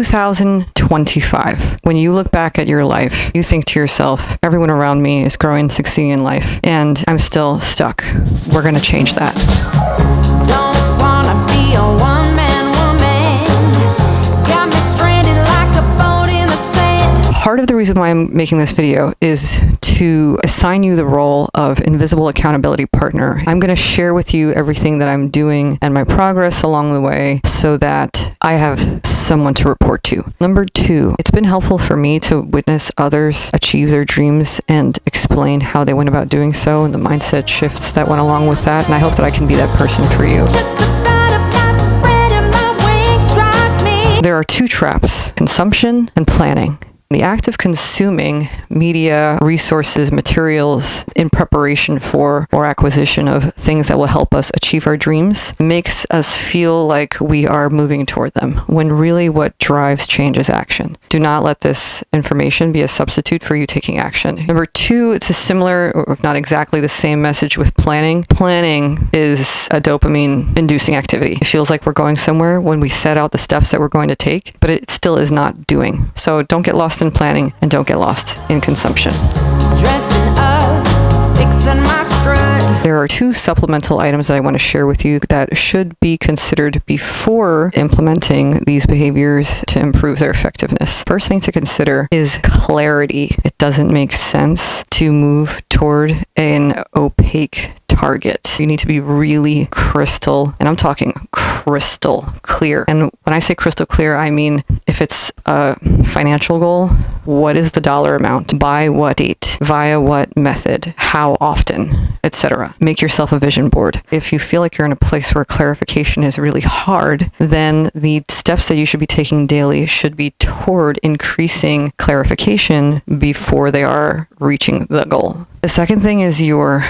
2025. When you look back at your life, you think to yourself, everyone around me is growing, succeeding in life, and I'm still stuck. We're going to change that. Don't wanna be a one-man woman. Got me stranded like a boat in the sand. Part of the reason why I'm making this video is to assign you the role of invisible accountability partner. I'm going to share with you everything that I'm doing and my progress along the way so that I have someone to report to. Number 2, it's been helpful for me to witness others achieve their dreams and explain how they went about doing so and the mindset shifts that went along with that. And I hope that I can be that person for you. Just the thought of not spreading my wings drives me. There are 2 traps: consumption and planning. The act of consuming media, resources, materials in preparation for or acquisition of things that will help us achieve our dreams makes us feel like we are moving toward them, when really what drives change is action. Do not let this information be a substitute for you taking action. Number 2, it's a similar, or if not exactly the same message with planning. Planning is a dopamine-inducing activity. It feels like we're going somewhere when we set out the steps that we're going to take, but it still is not doing. So don't get lost in planning and don't get lost in consumption. Dressing up, fixing my strut. There are 2 supplemental items that I want to share with you that should be considered before implementing these behaviors to improve their effectiveness. First thing to consider is clarity. It doesn't make sense to move toward an opaque target. You need to be really crystal, and I'm talking crystal clear. And when I say crystal clear, I mean if it's a financial goal, what is the dollar amount? By what date? Via what method? How often? Etc. Make yourself a vision board. If you feel like you're in a place where clarification is really hard, then the steps that you should be taking daily should be toward increasing clarification before they are reaching the goal. The second thing is your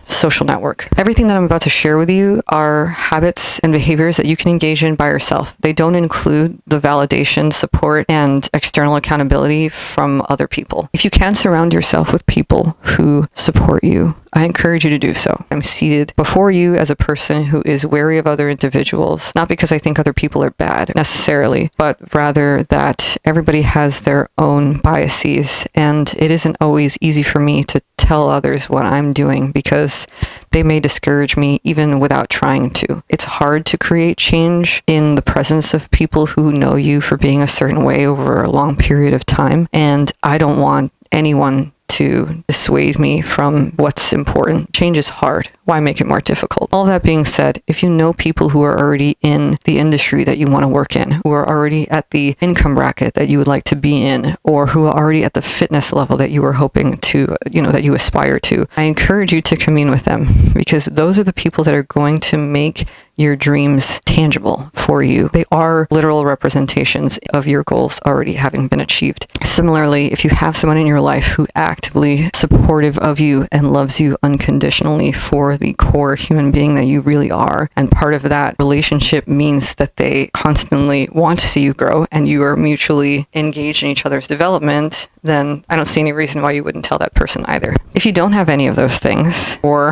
social network. Everything that I'm about to share with you are habits and behaviors that you can engage in by yourself. They don't include the validation, support, and external accountability from other people. If you can surround yourself with people who support you, I encourage you to do so. I'm seated before you as a person who is wary of other individuals, not because I think other people are bad necessarily, but rather that everybody has their own biases, and it isn't always easy for me to tell others what I'm doing because they may discourage me even without trying to. It's hard to create change in the presence of people who know you for being a certain way over a long period of time, and I don't want anyone to dissuade me from what's important. Change is hard. Why make it more difficult? All that being said, if you know people who are already in the industry that you want to work in, who are already at the income bracket that you would like to be in, or who are already at the fitness level that you were hoping to, that you aspire to, I encourage you to commune with them, because those are the people that are going to make your dreams tangible for you. They are literal representations of your goals already having been achieved. Similarly, if you have someone in your life who actively supportive of you and loves you unconditionally for the core human being that you really are, and part of that relationship means that they constantly want to see you grow and you are mutually engaged in each other's development, then I don't see any reason why you wouldn't tell that person either. If you don't have any of those things, or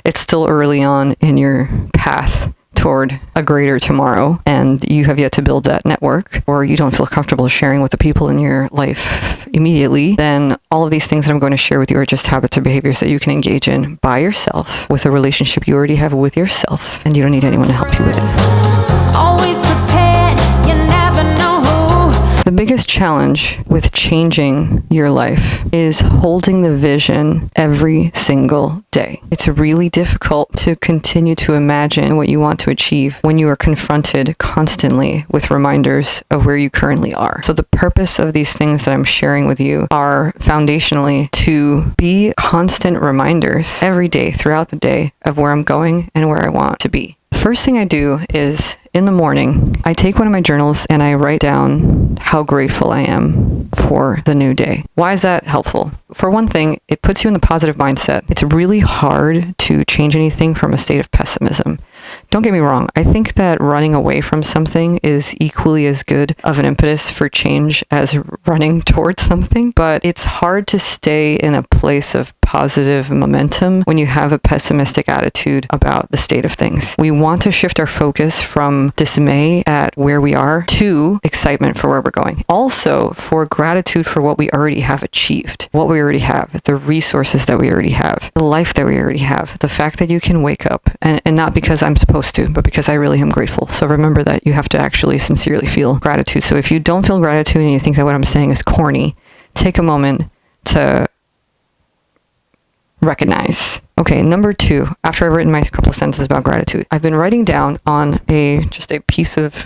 it's still early on in your path toward a greater tomorrow and you have yet to build that network, or you don't feel comfortable sharing with the people in your life immediately, then all of these things that I'm going to share with you are just habits or behaviors that you can engage in by yourself with a relationship you already have with yourself, and you don't need anyone to help you with it. Always prepared, you never know who. The biggest challenge with changing your life is holding the vision every single day. It's really difficult to continue to imagine what you want to achieve when you are confronted constantly with reminders of where you currently are. So the purpose of these things that I'm sharing with you are foundationally to be constant reminders every day throughout the day of where I'm going and where I want to be. The first thing I do is in the morning, I take one of my journals and I write down how grateful I am for the new day. Why is that helpful? For one thing, it puts you in the positive mindset. It's really hard to change anything from a state of pessimism. Don't get me wrong. I think that running away from something is equally as good of an impetus for change as running towards something, but it's hard to stay in a place of positive momentum when you have a pessimistic attitude about the state of things. We want to shift our focus from dismay at where we are to excitement for where we're going. Also, for gratitude for what we already have achieved, what we already have, the resources that we already have, the life that we already have, the fact that you can wake up, and not because I'm supposed to, but because I really am grateful. So remember that you have to actually sincerely feel gratitude. So if you don't feel gratitude and you think that what I'm saying is corny, take a moment to recognize. Okay, number 2, after I've written my couple of sentences about gratitude, I've been writing down on just a piece of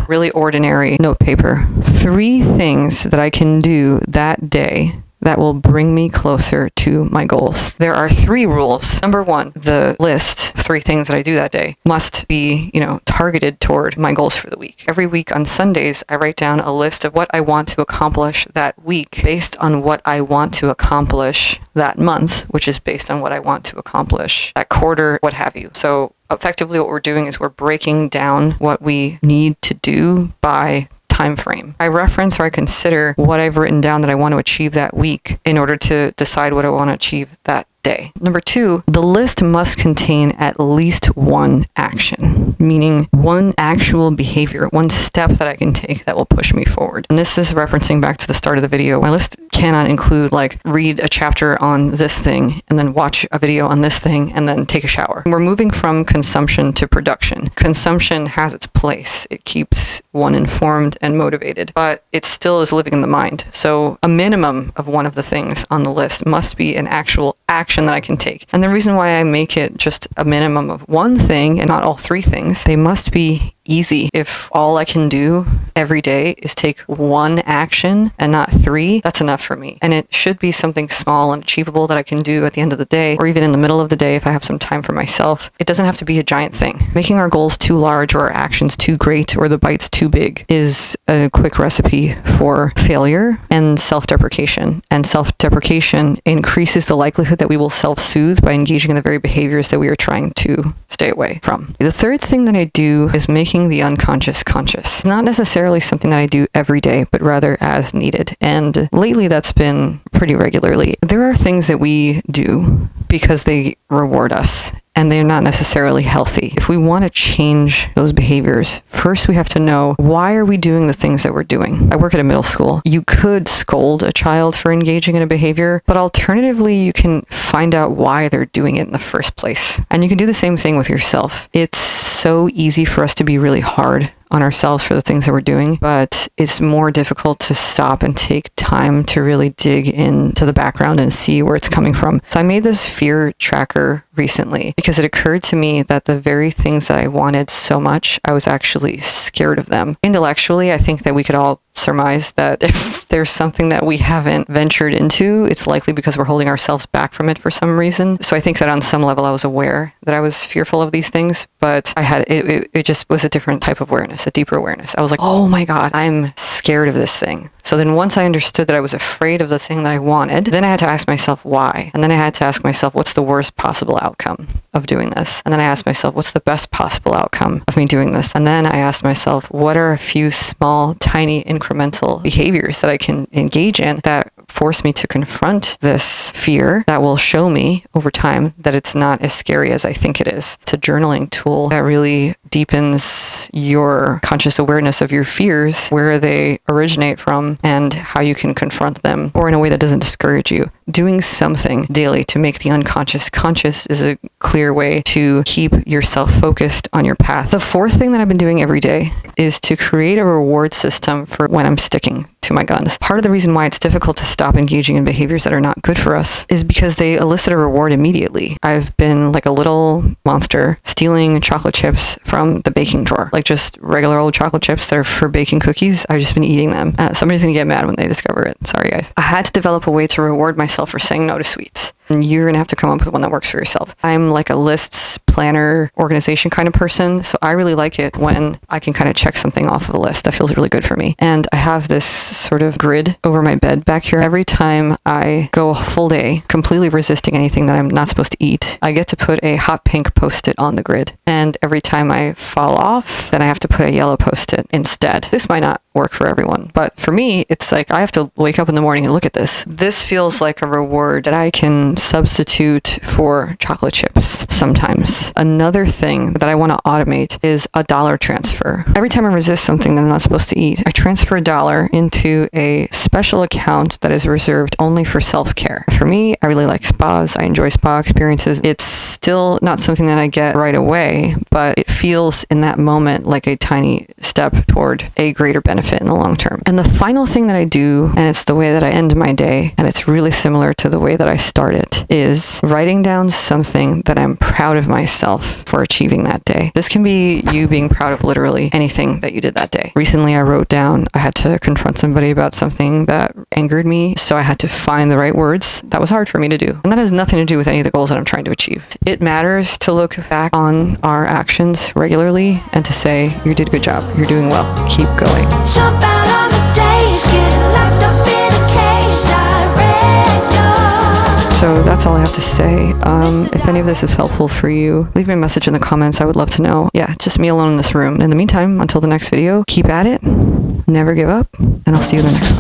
really ordinary note paper 3 things that I can do that day that will bring me closer to my goals. There are 3 rules. Number 1, the list of 3 things that I do that day must be, targeted toward my goals for the week. Every week on Sundays, I write down a list of what I want to accomplish that week based on what I want to accomplish that month, which is based on what I want to accomplish that quarter, what have you. So effectively what we're doing is we're breaking down what we need to do by time frame. I reference or I consider what I've written down that I want to achieve that week in order to decide what I want to achieve that day. Number 2, the list must contain at least one action, meaning one actual behavior, one step that I can take that will push me forward. And this is referencing back to the start of the video. My list cannot include read a chapter on this thing and then watch a video on this thing and then take a shower. We're moving from consumption to production. Consumption has its place. It keeps one informed and motivated, but it still is living in the mind. So a minimum of one of the things on the list must be an actual action that I can take. And the reason why I make it just a minimum of one thing and not all 3 things, they must be easy. If all I can do every day is take one action and not 3, that's enough for me. And it should be something small and achievable that I can do at the end of the day, or even in the middle of the day if I have some time for myself. It doesn't have to be a giant thing. Making our goals too large or our actions too great or the bites too big is a quick recipe for failure and self-deprecation. And self-deprecation increases the likelihood that we will self-soothe by engaging in the very behaviors that we are trying to stay away from. The 3rd thing that I do is making the unconscious conscious. Not necessarily something that I do every day, but rather as needed. And lately that's been pretty regularly. There are things that we do because they reward us, and they're not necessarily healthy. If we want to change those behaviors, first we have to know, why are we doing the things that we're doing? I work at a middle school. You could scold a child for engaging in a behavior, but alternatively, you can find out why they're doing it in the first place. And you can do the same thing with yourself. It's so easy for us to be really hard on ourselves for the things that we're doing, but it's more difficult to stop and take time to really dig into the background and see where it's coming from. So I made this fear tracker recently because it occurred to me that the very things that I wanted so much, I was actually scared of them. Intellectually, I think that we could all surmise that if there's something that we haven't ventured into, it's likely because we're holding ourselves back from it for some reason. So I think that on some level I was aware that I was fearful of these things, but I had it just was a different type of awareness, a deeper awareness. I was like, oh my God, I'm scared of this thing. So then once I understood that I was afraid of the thing that I wanted, then I had to ask myself why. And then I had to ask myself, what's the worst possible outcome of doing this? And then I asked myself, what's the best possible outcome of me doing this? And then I asked myself, what are a few small, tiny, incremental behaviors that I can engage in that force me to confront this fear that will show me over time that it's not as scary as I think it is. It's a journaling tool that really deepens your conscious awareness of your fears, where they originate from, and how you can confront them, or in a way that doesn't discourage you. Doing something daily to make the unconscious conscious is a clear way to keep yourself focused on your path. The 4th thing that I've been doing every day is to create a reward system for when I'm sticking to my guns. Part of the reason why it's difficult to stop engaging in behaviors that are not good for us is because they elicit a reward immediately. I've been like a little monster stealing chocolate chips from the baking drawer, like just regular old chocolate chips that are for baking cookies. I've just been eating them. Somebody's gonna get mad when they discover it. Sorry guys. I had to develop a way to reward myself for saying no to sweets. And you're gonna have to come up with one that works for yourself. I'm like a lists planner, organization kind of person. So I really like it when I can kind of check something off of the list. That feels really good for me. And I have this sort of grid over my bed back here. Every time I go a full day completely resisting anything that I'm not supposed to eat, I get to put a hot pink post-it on the grid. And every time I fall off, then I have to put a yellow post-it instead. This might not work for everyone, but for me, it's like I have to wake up in the morning and look at this. This feels like a reward that I can substitute for chocolate chips sometimes. Another thing that I want to automate is a dollar transfer. Every time I resist something that I'm not supposed to eat, I transfer a dollar into a special account that is reserved only for self-care. For me, I really like spas. I enjoy spa experiences. It's still not something that I get right away, but it feels in that moment like a tiny step toward a greater benefit in the long term. And the final thing that I do, and it's the way that I end my day, and it's really similar to the way that I start it, is writing down something that I'm proud of myself for achieving that day. This can be you being proud of literally anything that you did that day. Recently, I wrote down I had to confront somebody about something that angered me, so I had to find the right words. That was hard for me to do. And that has nothing to do with any of the goals that I'm trying to achieve. It matters to look back on our actions regularly and to say, you did a good job. You're doing well. Keep going. Jump out on the stage, get locked up in a cage, director. So that's all I have to say. If any of this is helpful for you, leave me a message in the comments. I would love to know. Yeah, just me alone in this room. In the meantime, until the next video, keep at it, never give up, and I'll see you in the next one.